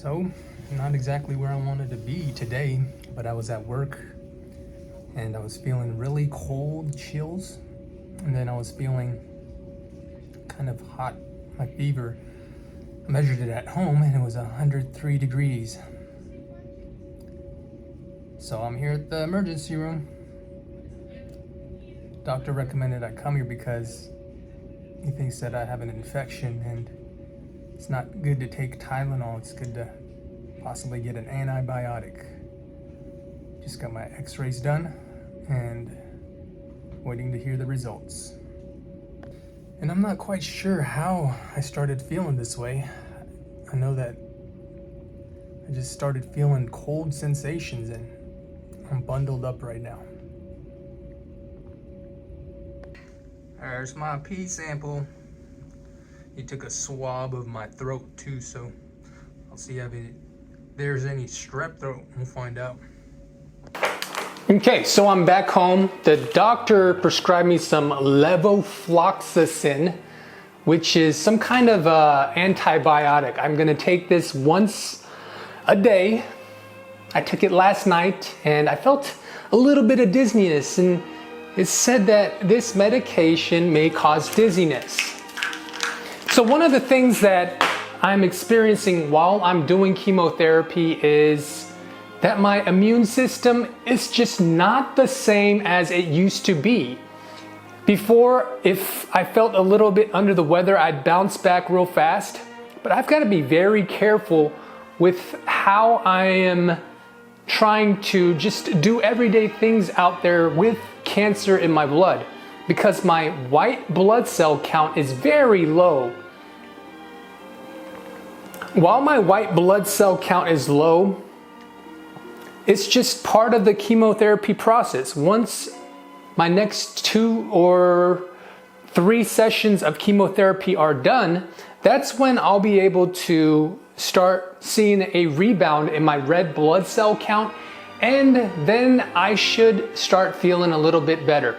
So, not exactly where I wanted to be today, but I was at work and I was feeling really cold chills, and then I was feeling kind of hot, my fever. I measured it at home and it was 103 degrees. So I'm here at the emergency room. Doctor recommended I come here because he thinks that I have an infection and it's not good to take Tylenol. It's good to possibly get an antibiotic. Just got my x-rays done and waiting to hear the results. And I'm not quite sure how I started feeling this way. I know that I just started feeling cold sensations and I'm bundled up right now. There's my pee sample. He took a swab of my throat too, so I'll see if there's any strep throat. We'll find out. Okay, so I'm back home. The doctor prescribed me some levofloxacin, which is some kind of antibiotic. I'm gonna take this once a day. I took it last night and I felt a little bit of dizziness, and it's said that this medication may cause dizziness. So one of the things that I'm experiencing while I'm doing chemotherapy is that my immune system is just not the same as it used to be. Before, if I felt a little bit under the weather, I'd bounce back real fast. But I've got to be very careful with how I am trying to just do everyday things out there with cancer in my blood, because my white blood cell count is very low. While my white blood cell count is low, it's just part of the chemotherapy process. Once my next 2 or 3 sessions of chemotherapy are done, that's when I'll be able to start seeing a rebound in my red blood cell count, and then I should start feeling a little bit better.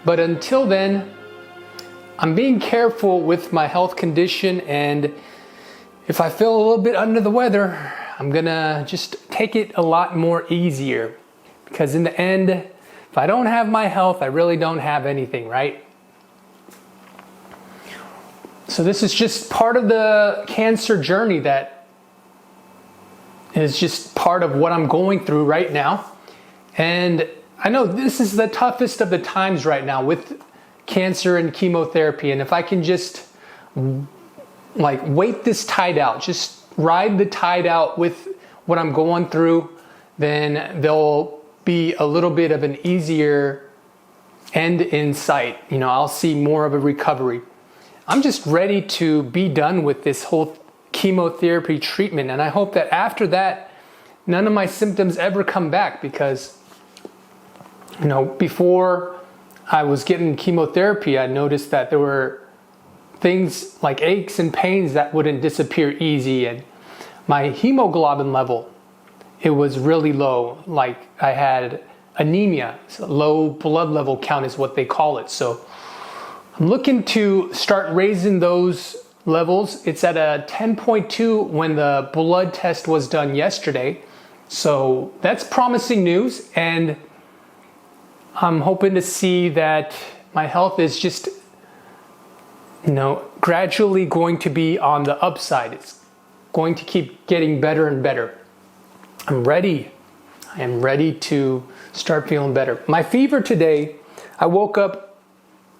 But until then, I'm being careful with my health condition, and if I feel a little bit under the weather, I'm gonna just take it a lot more easier, because in the end, if I don't have my health, I really don't have anything, right? So this is just part of the cancer journey that is just part of what I'm going through right now. And I know this is the toughest of the times right now with cancer and chemotherapy. And if I can just wait this tide out, just ride the tide out with what I'm going through, then there'll be a little bit of an easier end in sight. You know, I'll see more of a recovery. I'm just ready to be done with this whole chemotherapy treatment, and I hope that after that, none of my symptoms ever come back, because, you know, before I was getting chemotherapy, I noticed that there were things like aches and pains that wouldn't disappear easy, and my hemoglobin level, it was really low. Like I had anemia, so low blood level count is what they call it. So I'm looking to start raising those levels. It's at a 10.2 when the blood test was done yesterday. So that's promising news, and I'm hoping to see that my health is just, you know, gradually going to be on the upside. It's going to keep getting better and better. I'm ready. I am ready to start feeling better. My fever today, I woke up,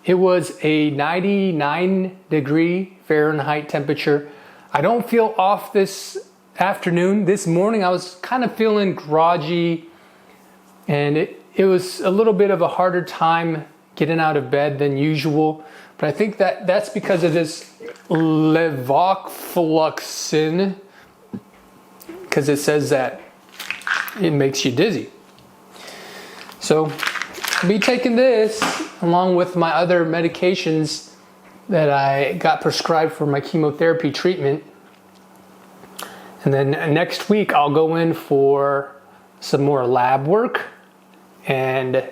it was a 99-degree Fahrenheit temperature. I don't feel off this afternoon. This morning I was kind of feeling groggy, and it was a little bit of a harder time getting out of bed than usual. But I think that's because of this levofloxacin, because it says that it makes you dizzy. So I'll be taking this along with my other medications that I got prescribed for my chemotherapy treatment. And then next week I'll go in for some more lab work, and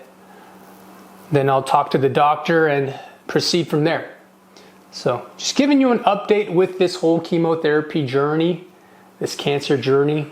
then I'll talk to the doctor and proceed from there. So just giving you an update with this whole chemotherapy journey this cancer journey